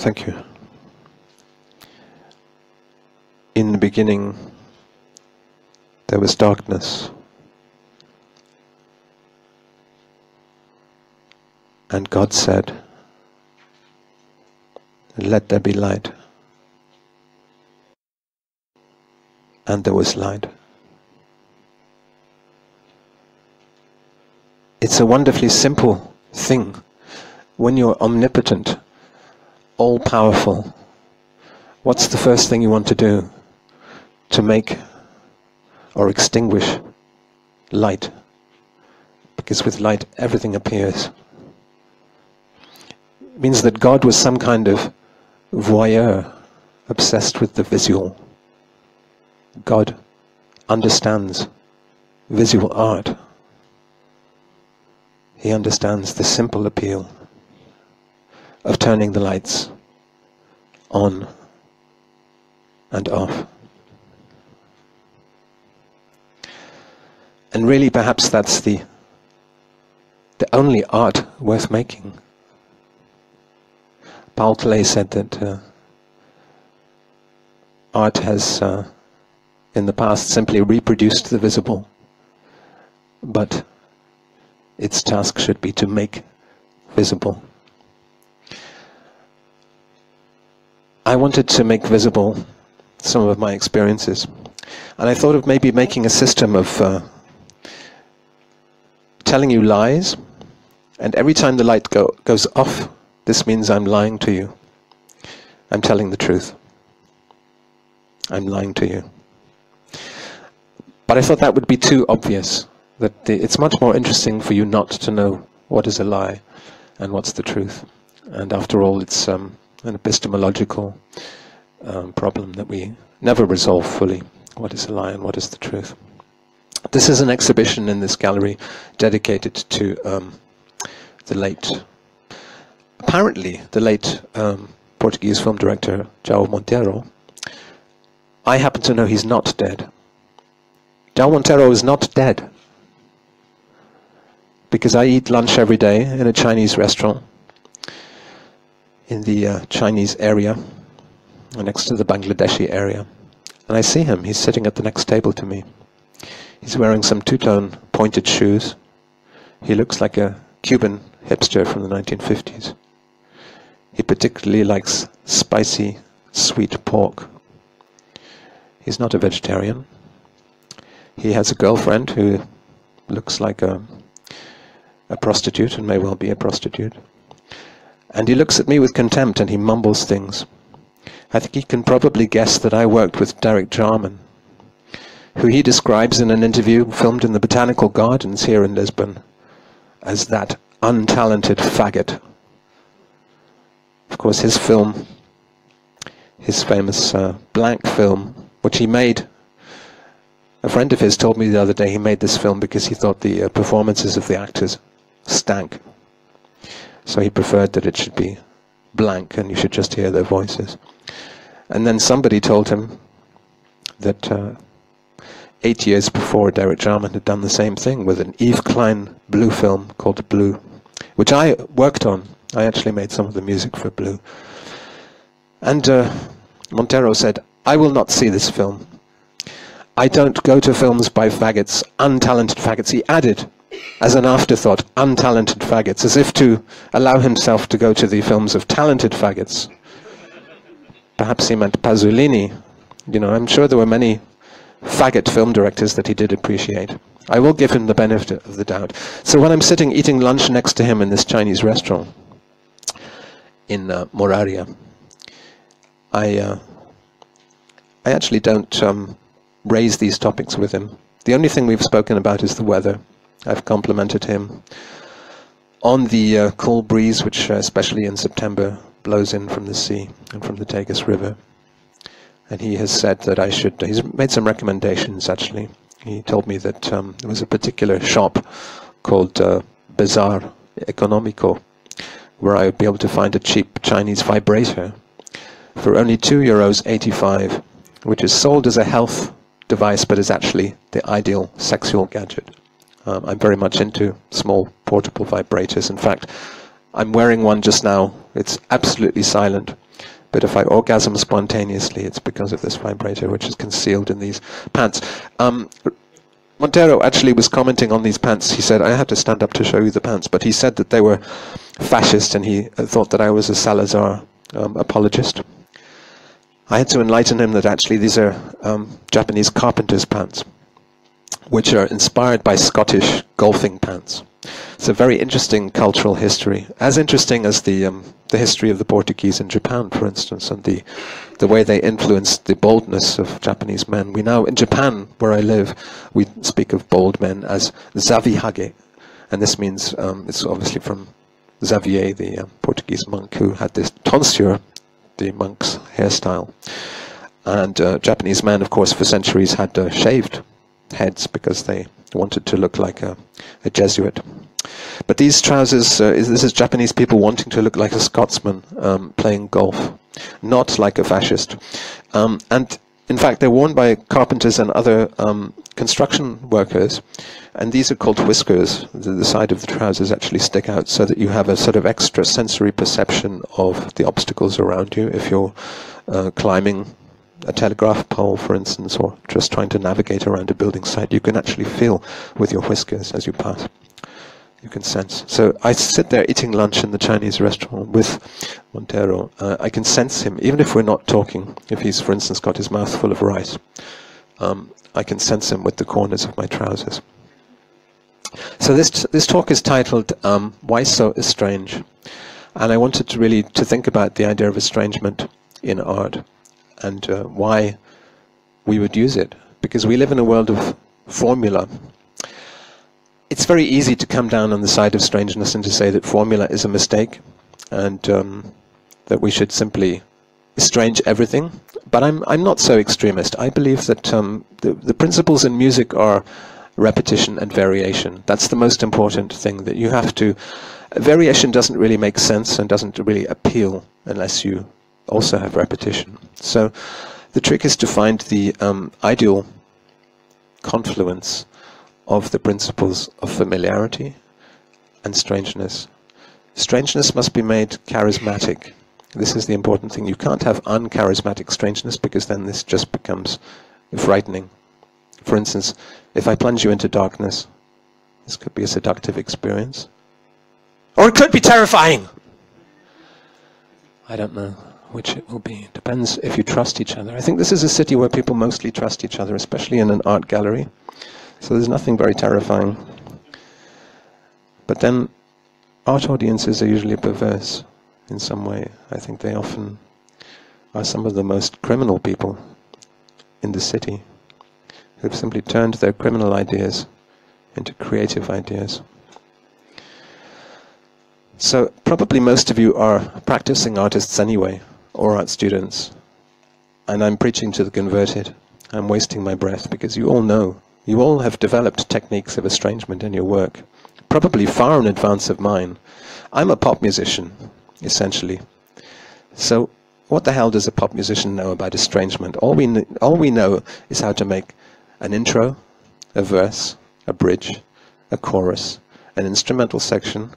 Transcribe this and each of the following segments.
Thank you. In the beginning, there was darkness. And God said, "Let there be light." And there was light. It's a wonderfully simple thing. When you're omnipotent, all-powerful, what's the first thing you want to do? To make or extinguish light. Because with light, everything appears. It means that God was some kind of voyeur, obsessed with the visual. God understands visual art. He understands the simple appeal of turning the lights on and off. And really, perhaps that's the only art worth making. Paul Klee said that art has, in the past, simply reproduced the visible, but its task should be to make visible. I wanted to make visible some of my experiences, and I thought of maybe making a system of telling you lies, and every time the light goes off, this means I'm lying to you. I'm telling the truth. I'm lying to you. But I thought that would be too obvious, that it's much more interesting for you not to know what is a lie and what's the truth. And after all, it's an epistemological problem that we never resolve fully. What is a lie and what is the truth? This is an exhibition in this gallery dedicated to apparently the late Portuguese film director João Montero. I happen to know he's not dead. João Montero is not dead, because I eat lunch every day in a Chinese restaurant in the Chinese area, next to the Bangladeshi area. And I see him, he's sitting at the next table to me. He's wearing some two-tone pointed shoes. He looks like a Cuban hipster from the 1950s. He particularly likes spicy, sweet pork. He's not a vegetarian. He has a girlfriend who looks like a prostitute, and may well be a prostitute. And he looks at me with contempt and he mumbles things. I think he can probably guess that I worked with Derek Jarman, who he describes in an interview filmed in the Botanical Gardens here in Lisbon as that untalented faggot. Of course, his film, his famous blank film, which he made, a friend of his told me the other day he made this film because he thought the performances of the actors stank. So he preferred that it should be blank and you should just hear their voices. And then somebody told him that 8 years before, Derek Jarman had done the same thing with an Yves Klein Blue film called Blue, which I worked on. I actually made some of the music for Blue. And Montero said, "I will not see this film. I don't go to films by faggots, untalented faggots." He added, as an afterthought, untalented faggots, as if to allow himself to go to the films of talented faggots. Perhaps he meant Pasolini. You know, I'm sure there were many faggot film directors that he did appreciate. I will give him the benefit of the doubt. So when I'm sitting eating lunch next to him in this Chinese restaurant in Moraria, I actually don't raise these topics with him. The only thing we've spoken about is the weather. I've complimented him on the cool breeze, which especially in September blows in from the sea and from the Tagus River. And he has said that he's made some recommendations actually. He told me that there was a particular shop called Bazaar Economico, where I would be able to find a cheap Chinese vibrator for only €2.85, which is sold as a health device, but is actually the ideal sexual gadget. I'm very much into small portable vibrators. In fact, I'm wearing one just now. It's absolutely silent. But if I orgasm spontaneously, it's because of this vibrator, which is concealed in these pants. Montero actually was commenting on these pants. He said, I had to stand up to show you the pants, but he said that they were fascist, and he thought that I was a Salazar apologist. I had to enlighten him that actually these are Japanese carpenter's pants, which are inspired by Scottish golfing pants. It's a very interesting cultural history, as interesting as the history of the Portuguese in Japan, for instance, and the way they influenced the boldness of Japanese men. We now, in Japan, where I live, we speak of bold men as zavihage, and this means, it's obviously from Xavier, the Portuguese monk who had this tonsure, the monk's hairstyle. And Japanese men, of course, for centuries had shaved heads because they wanted to look like a Jesuit. But these trousers, this is Japanese people wanting to look like a Scotsman playing golf, not like a fascist. And in fact, they're worn by carpenters and other construction workers, and these are called whiskers. The side of the trousers actually stick out so that you have a sort of extra sensory perception of the obstacles around you if you're climbing a telegraph pole, for instance, or just trying to navigate around a building site. You can actually feel with your whiskers as you pass. You can sense. So I sit there eating lunch in the Chinese restaurant with Montero. I can sense him, even if we're not talking. If he's, for instance, got his mouth full of rice, I can sense him with the corners of my trousers. So this talk is titled Why So Estrange? And I wanted to really think about the idea of estrangement in art, and why we would use it, because we live in a world of formula. It's very easy to come down on the side of strangeness and to say that formula is a mistake, and that we should simply estrange everything. But I'm not so extremist. I believe that the principles in music are repetition and variation. That's the most important thing, that you have to... Variation doesn't really make sense and doesn't really appeal unless you also have repetition. So the trick is to find the ideal confluence of the principles of familiarity and strangeness. Strangeness must be made charismatic. This is the important thing. You can't have uncharismatic strangeness, because then this just becomes frightening. For instance, if I plunge you into darkness, this could be a seductive experience. Or it could be terrifying! I don't know which it will be. It depends if you trust each other. I think this is a city where people mostly trust each other, especially in an art gallery. So there's nothing very terrifying. But then, art audiences are usually perverse in some way. I think they often are some of the most criminal people in the city, who've simply turned their criminal ideas into creative ideas. So probably most of you are practicing artists anyway, or art students, and I'm preaching to the converted. I'm wasting my breath, because you all know, you all have developed techniques of estrangement in your work, probably far in advance of mine. I'm a pop musician, essentially. So what the hell does a pop musician know about estrangement? All we know is how to make an intro, a verse, a bridge, a chorus, an instrumental section,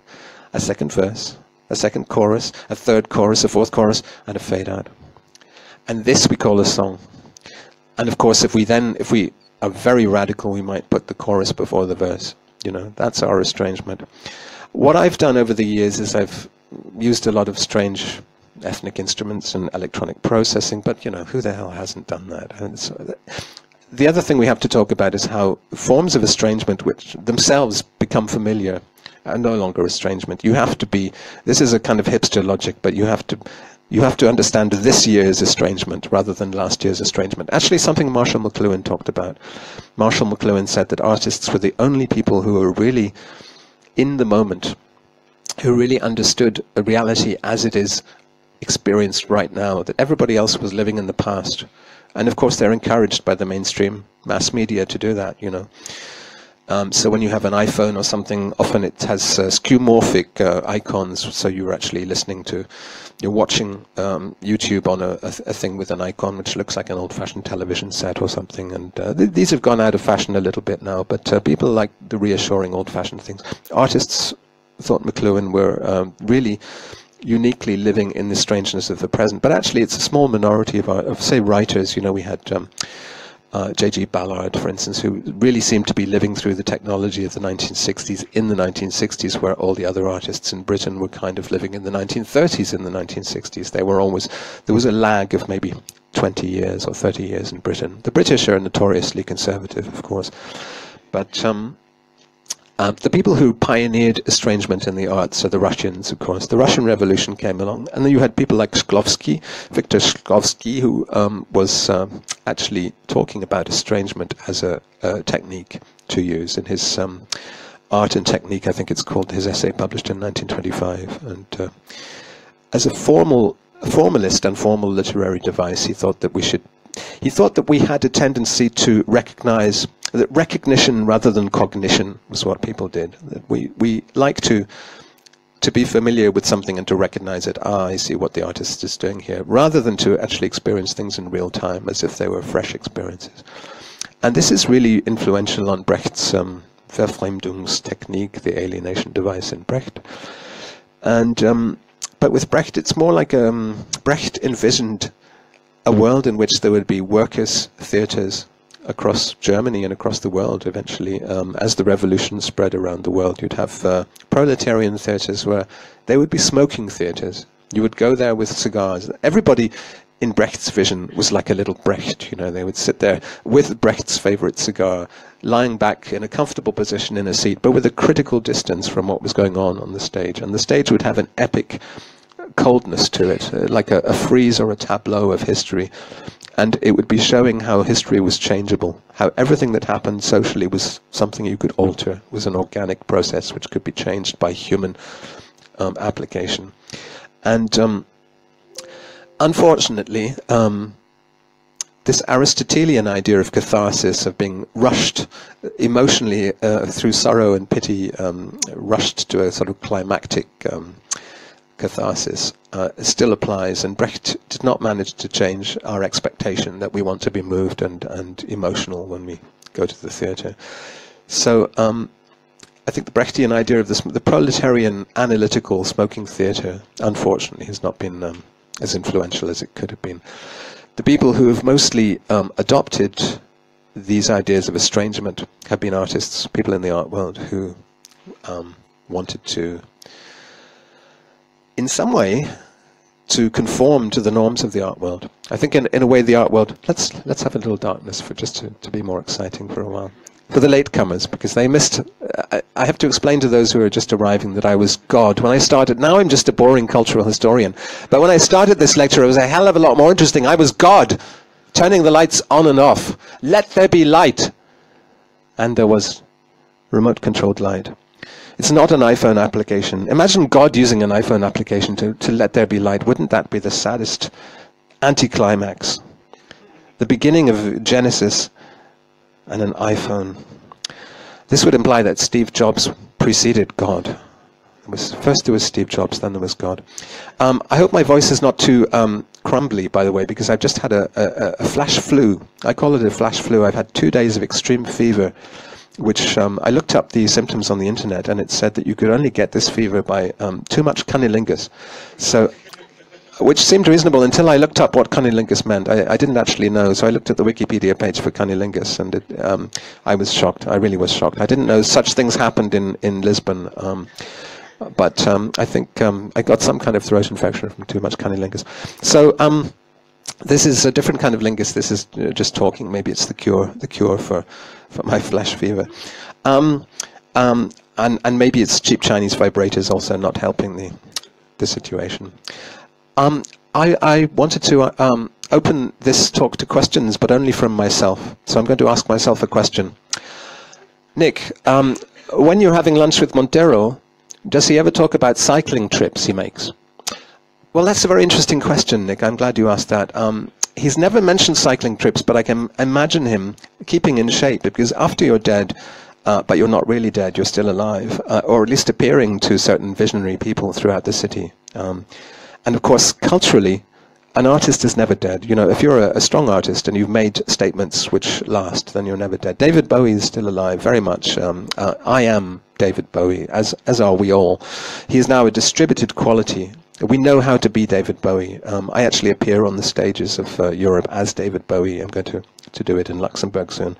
a second verse, a second chorus, a third chorus, a fourth chorus, and a fade out. And this we call a song. And of course, if we are very radical, we might put the chorus before the verse. You know, that's our estrangement. What I've done over the years is I've used a lot of strange ethnic instruments and electronic processing, but you know, who the hell hasn't done that? And so the other thing we have to talk about is how forms of estrangement, which themselves become familiar, are no longer estrangement. You have to be, this is a kind of hipster logic, but you have to understand this year's estrangement rather than last year's estrangement. Actually, something Marshall McLuhan talked about. Marshall McLuhan said that artists were the only people who were really in the moment, who really understood a reality as it is experienced right now, that everybody else was living in the past. And of course, they're encouraged by the mainstream mass media to do that, you know. So when you have an iPhone or something, often it has skeuomorphic icons, so you're actually you're watching YouTube on a thing with an icon which looks like an old-fashioned television set or something, and these have gone out of fashion a little bit now, but people like the reassuring old-fashioned things. Artists thought McLuhan were really uniquely living in the strangeness of the present. But actually, it's a small minority of say, writers. You know, we had J.G. Ballard, for instance, who really seemed to be living through the technology of the 1960s in the 1960s, where all the other artists in Britain were kind of living in the 1930s in the 1960s. There was a lag of maybe 20 years or 30 years in Britain. The British are notoriously conservative, of course, but the people who pioneered estrangement in the arts are the Russians, of course. The Russian Revolution came along, and then you had people like Viktor Shklovsky, who was actually talking about estrangement as a technique to use in his Art and Technique, I think it's called, his essay published in 1925. And as a formalist and formal literary device, he thought that we had a tendency to recognize that recognition rather than cognition was what people did. That we like to be familiar with something and to recognize it. Ah, I see what the artist is doing here, rather than to actually experience things in real time as if they were fresh experiences. And this is really influential on Brecht's Verfremdungstechnik, the alienation device in Brecht. And but with Brecht, it's more like Brecht envisioned a world in which there would be workers' theatres across Germany and across the world eventually. As the revolution spread around the world, you'd have proletarian theatres where they would be smoking theatres. You would go there with cigars. Everybody in Brecht's vision was like a little Brecht, you know. They would sit there with Brecht's favourite cigar, lying back in a comfortable position in a seat, but with a critical distance from what was going on the stage. And the stage would have an epic coldness to it, like a frieze or a tableau of history. And it would be showing how history was changeable, how everything that happened socially was something you could alter, was an organic process which could be changed by human application. And unfortunately, this Aristotelian idea of catharsis, of being rushed emotionally through sorrow and pity, rushed to a sort of climactic catharsis, still applies, and Brecht did not manage to change our expectation that we want to be moved and emotional when we go to the theatre. So I think the Brechtian idea of the proletarian analytical smoking theatre, unfortunately, has not been as influential as it could have been. The people who have mostly adopted these ideas of estrangement have been artists, people in the art world who wanted to, in some way, to conform to the norms of the art world. I think in a way the art world, let's have a little darkness for just to be more exciting for a while. For the latecomers, because they missed, I have to explain to those who are just arriving that I was God. When I started, now I'm just a boring cultural historian, but when I started this lecture it was a hell of a lot more interesting. I was God, turning the lights on and off. Let there be light. And there was remote controlled light. It's not an iPhone application. Imagine God using an iPhone application to let there be light. Wouldn't that be the saddest anticlimax? The beginning of Genesis and an iPhone. This would imply that Steve Jobs preceded God. First there was Steve Jobs, then there was God. I hope my voice is not too crumbly, by the way, because I've just had a flash flu. I call it a flash flu. I've had 2 days of extreme fever, which I looked up the symptoms on the internet, and it said that you could only get this fever by too much cunnilingus. So, which seemed reasonable until I looked up what cunnilingus meant. I didn't actually know, so I looked at the Wikipedia page for cunnilingus, and I was shocked. I really was shocked. I didn't know such things happened in Lisbon, but I think I got some kind of throat infection from too much cunnilingus. So this is a different kind of lingus. This is just talking. Maybe it's the cure for my flesh fever. And maybe it's cheap Chinese vibrators also not helping the situation. I wanted to open this talk to questions, but only from myself. So I'm going to ask myself a question. Nick, when you're having lunch with Montero, does he ever talk about cycling trips he makes? Well, that's a very interesting question, Nick. I'm glad you asked that. He's never mentioned cycling trips, but I can imagine him keeping in shape, because after you're dead, but you're not really dead, you're still alive, or at least appearing to certain visionary people throughout the city. And of course, culturally, an artist is never dead. You know, if you're a strong artist and you've made statements which last, then you're never dead. David Bowie is still alive, very much. I am David Bowie, as are we all. He is now a distributed quality. We know how to be David Bowie. I actually appear on the stages of Europe as David Bowie. I'm going to do it in Luxembourg soon.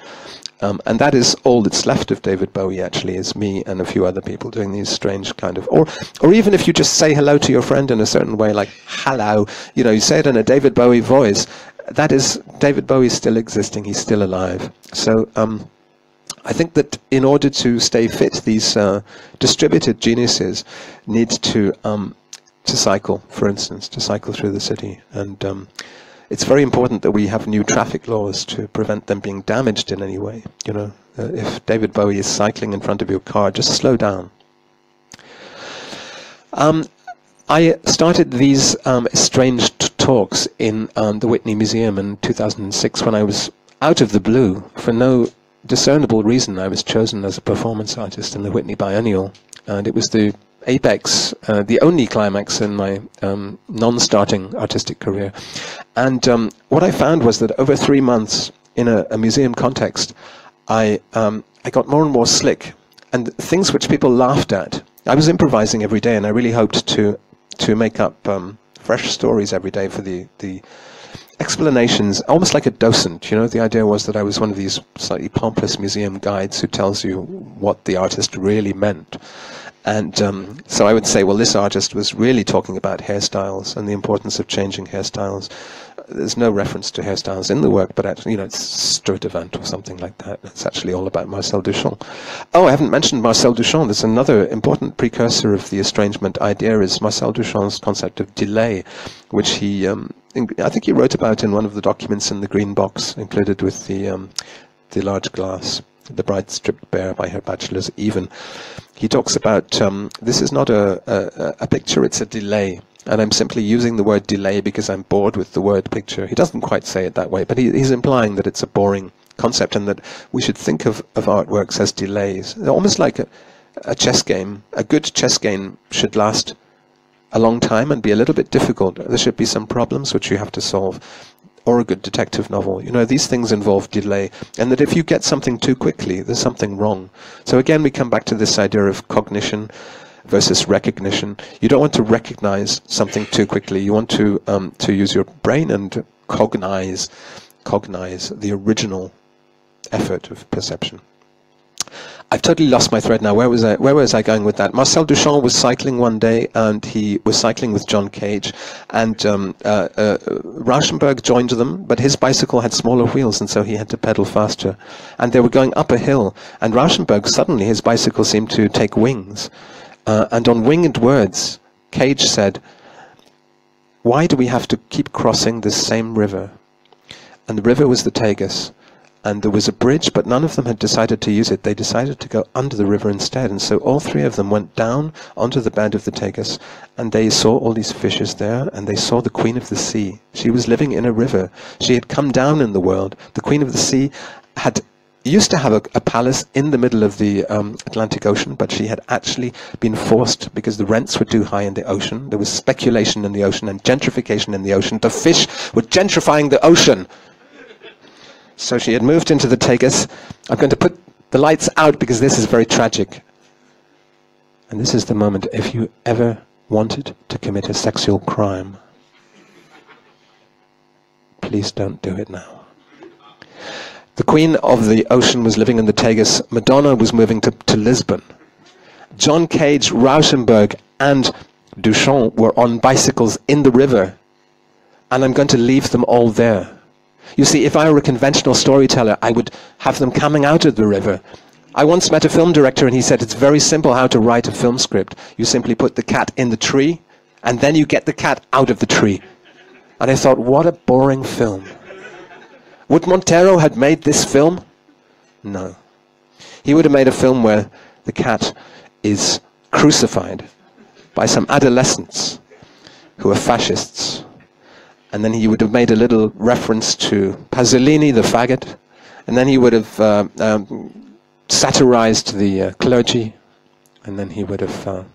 And that is all that's left of David Bowie, actually, is me and a few other people doing these strange kind of... Or even if you just say hello to your friend in a certain way, like, hello, you know, you say it in a David Bowie voice, that is, David Bowie is still existing, he's still alive. So I think that in order to stay fit, these distributed geniuses need to cycle, for instance, to cycle through the city. And it's very important that we have new traffic laws to prevent them being damaged in any way. You know, if David Bowie is cycling in front of your car, just slow down. I started these estranged talks in the Whitney Museum in 2006 when I was out of the blue. For no discernible reason, I was chosen as a performance artist in the Whitney Biennial, and it was the apex, the only climax in my non-starting artistic career. And what I found was that over 3 months in a museum context, I got more and more slick, and things which people laughed at. I was improvising every day, and I really hoped to make up fresh stories every day for the explanations, almost like a docent. You know, the idea was that I was one of these slightly pompous museum guides who tells you what the artist really meant. And so I would say, well, this artist was really talking about hairstyles and the importance of changing hairstyles. There's no reference to hairstyles in the work, but actually, you know, it's Sturdivant or something like that. It's actually all about Marcel Duchamp. Oh, I haven't mentioned Marcel Duchamp. There's another important precursor of the estrangement idea is Marcel Duchamp's concept of delay, which he, I think he wrote about in one of the documents in the green box included with the large glass, The Bride Stripped Bare by Her Bachelors Even. He talks about, this is not a picture, it's a delay. And I'm simply using the word delay because I'm bored with the word picture. He doesn't quite say it that way, but he's implying that it's a boring concept and that we should think of artworks as delays. They're almost like a chess game. A good chess game should last a long time and be a little bit difficult. There should be some problems which you have to solve. Or a good detective novel. You know, these things involve delay, and that if you get something too quickly, there's something wrong. So again, we come back to this idea of cognition versus recognition. You don't want to recognize something too quickly. You want to use your brain and cognize the original effort of perception. I've totally lost my thread now. Where was I going with that? Marcel Duchamp was cycling one day, and he was cycling with John Cage, and Rauschenberg joined them, but his bicycle had smaller wheels, and so he had to pedal faster. And they were going up a hill, and Rauschenberg, suddenly his bicycle seemed to take wings. And on winged words, Cage said, "Why do we have to keep crossing this same river?" And the river was the Tagus. And there was a bridge, but none of them had decided to use it. They decided to go under the river instead. And so all three of them went down onto the bed of the Tagus, and they saw all these fishes there, and they saw the Queen of the Sea. She was living in a river. She had come down in the world. The Queen of the Sea used to have a palace in the middle of the Atlantic Ocean, but she had actually been forced, because the rents were too high in the ocean. There was speculation in the ocean and gentrification in the ocean. The fish were gentrifying the ocean. So she had moved into the Tagus. I'm going to put the lights out because this is very tragic. And this is the moment, if you ever wanted to commit a sexual crime, please don't do it now. The Queen of the Ocean was living in the Tagus. Madonna was moving to Lisbon. John Cage, Rauschenberg, and Duchamp were on bicycles in the river. And I'm going to leave them all there. You see, if I were a conventional storyteller, I would have them coming out of the river. I once met a film director, and he said, it's very simple how to write a film script. You simply put the cat in the tree, and then you get the cat out of the tree. And I thought, what a boring film. Would Montero have made this film? No. He would have made a film where the cat is crucified by some adolescents who are fascists. And then he would have made a little reference to Pasolini, the faggot. And then he would have satirized the clergy. And then he would have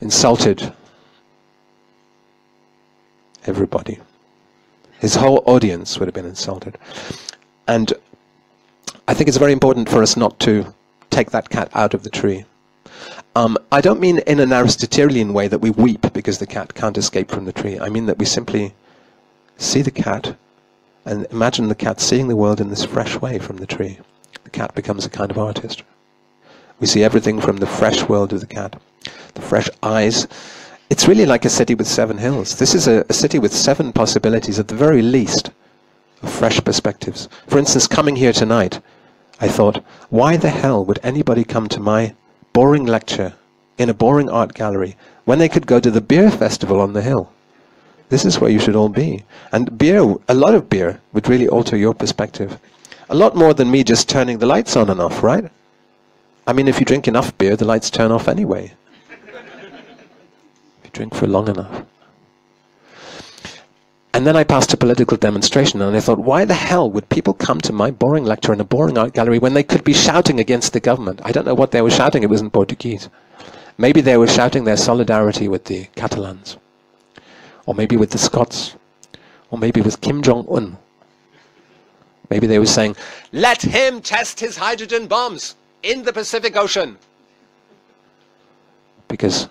insulted everybody. His whole audience would have been insulted. And I think it's very important for us not to take that cat out of the tree. I don't mean in an Aristotelian way that we weep because the cat can't escape from the tree. I mean that we simply see the cat and imagine the cat seeing the world in this fresh way from the tree. The cat becomes a kind of artist. We see everything from the fresh world of the cat, the fresh eyes. It's really like a city with 7 hills. This is a city with 7 possibilities, at the very least, of fresh perspectives. For instance, coming here tonight, I thought, why the hell would anybody come to my boring lecture in a boring art gallery when they could go to the beer festival on the hill? This is where you should all be. And beer, a lot of beer, would really alter your perspective. A lot more than me just turning the lights on and off, right? I mean, if you drink enough beer, the lights turn off anyway. If you drink for long enough. And then I passed a political demonstration, and I thought, why the hell would people come to my boring lecture in a boring art gallery when they could be shouting against the government? I don't know what they were shouting. It was in Portuguese. Maybe they were shouting their solidarity with the Catalans, or maybe with the Scots, or maybe with Kim Jong-un. Maybe they were saying, let him test his hydrogen bombs in the Pacific Ocean. Because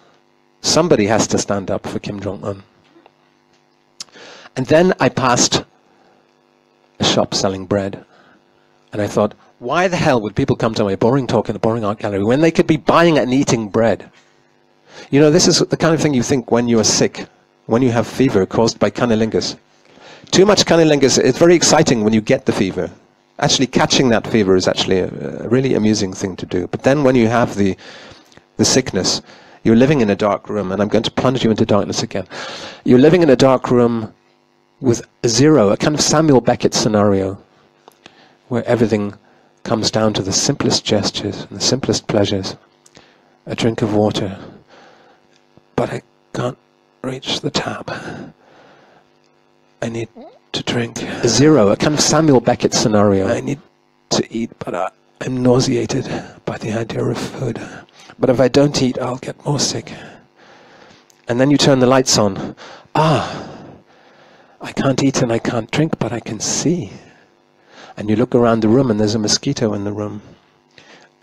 somebody has to stand up for Kim Jong-un. And then I passed a shop selling bread. And I thought, why the hell would people come to my boring talk in a boring art gallery when they could be buying and eating bread? You know, this is the kind of thing you think when you are sick, when you have fever caused by cunnilingus. Too much cunnilingus, it's very exciting when you get the fever. Actually, catching that fever is actually a really amusing thing to do. But then when you have the sickness, you're living in a dark room, and I'm going to plunge you into darkness again. You're living in a dark room with a kind of Samuel Beckett scenario, where everything comes down to the simplest gestures and the simplest pleasures. A drink of water, but I can't reach the tap. I need to drink. A kind of Samuel Beckett scenario. I need to eat, but I'm nauseated by the idea of food. But if I don't eat, I'll get more sick. And then you turn the lights on. I can't eat and I can't drink, but I can see. And you look around the room and there's a mosquito in the room.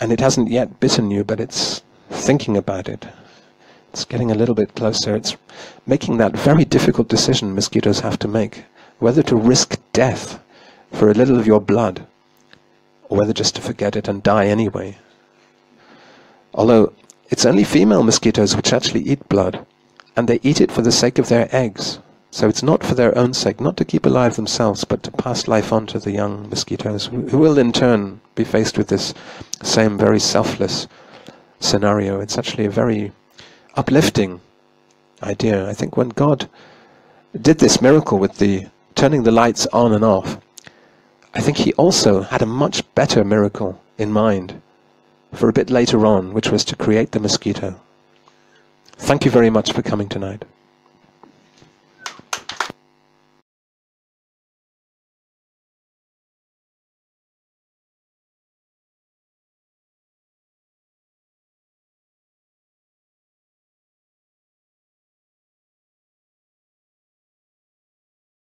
And it hasn't yet bitten you, but it's thinking about it. It's getting a little bit closer. It's making that very difficult decision mosquitoes have to make. Whether to risk death for a little of your blood, or whether just to forget it and die anyway. Although it's only female mosquitoes which actually eat blood, and they eat it for the sake of their eggs. So it's not for their own sake, not to keep alive themselves, but to pass life on to the young mosquitoes, who will in turn be faced with this same very selfless scenario. It's actually a very uplifting idea. I think when God did this miracle with the turning the lights on and off, I think he also had a much better miracle in mind for a bit later on, which was to create the mosquito. Thank you very much for coming tonight.